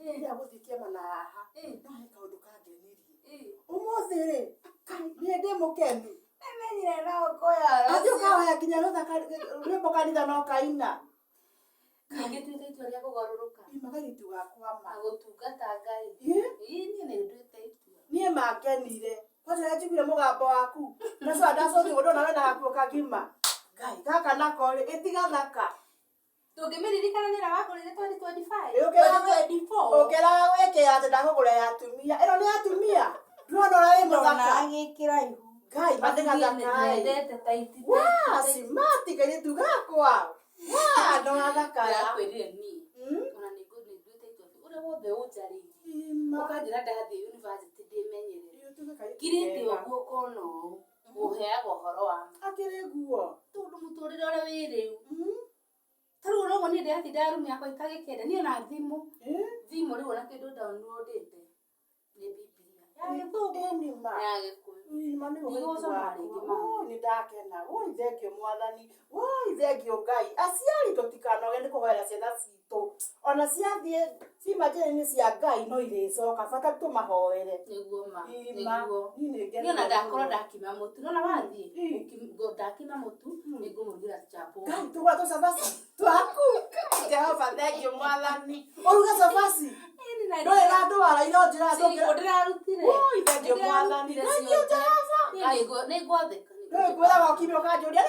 ya guthikia mana haha nahe kaundu kangenirie umuthire ni ndimukeni menyire no koya adio kawa kinya ruthaka rwimbo kanitha no kaina ngĩtuĩka itua rĩa kũgarũrũka magaitu gakwa ma gũtungata Ngai niĩ nĩ nduĩte itua niĩ mangenire kwanza njiguire mũgambo waku na so ndacothi mũndũ nawe na gakuo kagima Ngai gaka nako itigathaka tũngĩmĩririkana nĩ ra wakũrire 2025 ũkĩraga gwĩkĩra atĩ ndakũgũra ya atumia ĩno nĩ atumia ndũrona ũrĩa wĩ mũthaka agĩkĩra ihu Ngai mathĩgathaka simati kairĩtu gakwa no athakara kwĩrire niĩ ona nĩ nduĩte itua ũrĩa wothe ũnjarĩirie ũkanjĩra ndathiĩ university ndĩmenyerere ngirĩte ũguo kona ũũ ũheaga ũhoro wa akĩrĩ nguo tondũ mũtũrĩre ũrĩa wĩ rĩu tarĩu ũrauga niĩ ndĩratinda rumu yakwa itagĩkenda niĩ na thimũ rĩu ona kĩndũ downloadĩte nĩ Biblia ya Gĩthũngũ ya Gĩkũyũ nĩ ndakena woi thengio Mwathani woi thengio Ngai aciari tũtikanoge nĩ kũhoera ciana citũ ona ciathiĩ ciuma njĩra-inĩ cia Ngai no irĩcoka bata tũmahoere nĩguo niĩ ona ndakorwo ndakima mũtu nona wathiĩ ndakima mũtu nĩngũmũrugĩra chapo Ngai tũgũra tũcabaci twaku Jehova thengio Mwathani ũruge cabaci ndũrĩ na ndwara ironjĩra ndĩrarutire woi thengio Mwathani thengio Jehova nĩngwathĩka kwĩraga ũkime ũkanjũria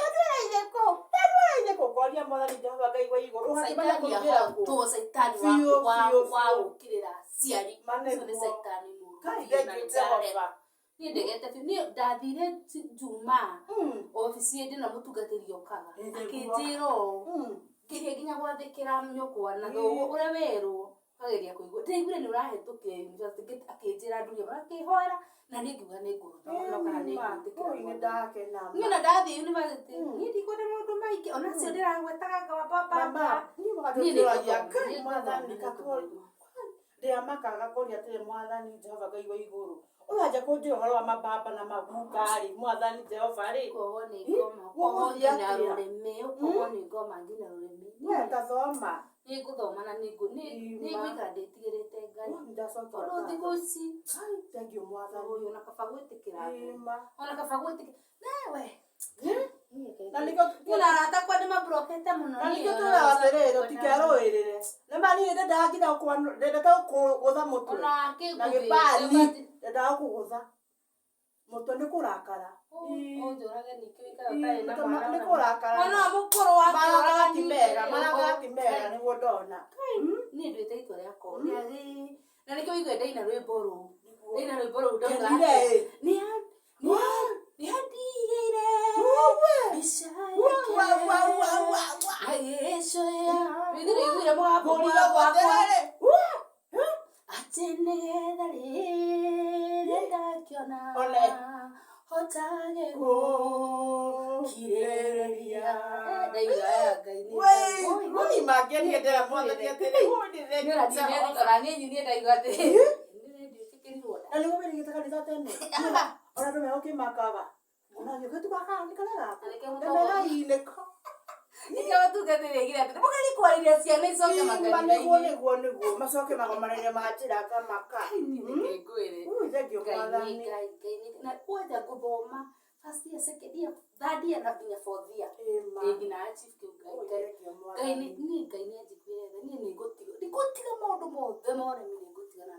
nĩ ngoria Mwathani Jehova Ngai wa igũrũ hakĩmenya kũrugĩra nguo saitani wa gũkĩrĩra aciari nĩ saitani mũru niĩ ndegete niĩ ndathire Juma ofici ndĩ na mũtungatĩri okaga akĩnjĩra ũũ ngĩthiĩ nginya gwathĩkĩra nyũkwa na thoguo ũrĩa werwo kageria kũigua ndaiguire nĩ ũrahĩtũkĩra university akĩnjĩra nduge akĩhoera na niĩ ngiuga nĩ ngũrũta kana nĩ ngũtĩkĩra niĩ na ndathiĩ university niĩ ndikwenda maũndũ maingĩ ona cio ndĩragwetaga ngawambamba niĩ Mwathani ndĩa makaga kũria atĩrĩ Mwathani Jehova Ngai wa igũrũ ũranja kũnjĩra ũhoro wa mabamba na maguka-rĩ Mwathani Jehova-rĩ koguo nĩ ngoma nginya rũrĩmĩ koguo nĩ ngoma nginya rũrĩmĩ wetathoma nĩ ngũthoma na nĩ ngũikara ndĩtigĩrĩte Ngai tondũ thikũ ici thengio Mwathani ũyũ ona kaba gwĩtĩkĩra ona kaba gwĩtĩkĩra nawe na nĩkĩo arata nĩ mabrokete mũno na nĩkĩo tũraga atĩrĩrĩ tũtikerũĩrĩre nĩma niĩ ndendaga nginya ndendete gũtha mũtwe na gĩbani ndendaga kũgũtha mũtwe nĩ kũrakara nĩ kũrakara maraga ti mega nĩguo ndona niĩ nduĩte itua rĩakwa na nĩkĩo igwe ndaina rwĩmbo rũu ndauga nĩandigĩire mbica yake agĩcoya wĩiguire mũgambo wakwa atĩ nĩgetha rĩrĩa ndakĩona hotage gũkirĩrĩria ndaiga Ngai mangenia ndera Mwathani atĩrĩ niĩ ndaiga atĩ na nĩguo wĩrĩgĩte kanitha tene ona andũ megũkĩmakaga onagio gĩtugakaga nĩ karĩa gaka inĩko nĩkĩo matungatĩri aigire atĩ mũgeni kwarĩria ciana icoke makanitha-inĩ nĩguo macoke magomanĩre ma njĩra ngamaka thengio Mwathani na kwenda gũthoma first year second year third year na nginya fourth year nginya achieve kĩu Ngai nĩ anjiguire tha niĩ nĩngũtiga maũndũ mothe ma ũremi nĩngũtigana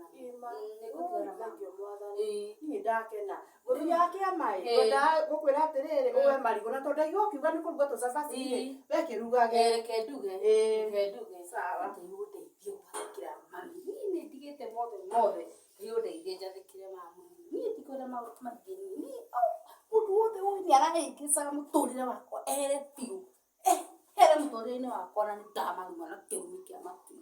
niĩ ndakena gũthiaga kĩama-ĩ ngwendaga gũkwĩra atĩrĩrĩ ũwe marigũ na tondũ ndaigua ũkiuga nĩ kũruga tũcabaci-rĩ wekĩrugage reke nduge sawa nĩũndeithie gwathĩkĩra mami niĩ nĩndigĩte mothe nĩũndeithie njathĩkĩre mami niĩ ndikwenda maũndũ maingĩ niĩ mũndũ wothe ũĩ nĩarahĩngĩcaga mũtũrĩre wakwa ehere biũ ehere mũtũrĩre-inĩ wakwa na nĩndamaruma na kĩrumi kĩa matu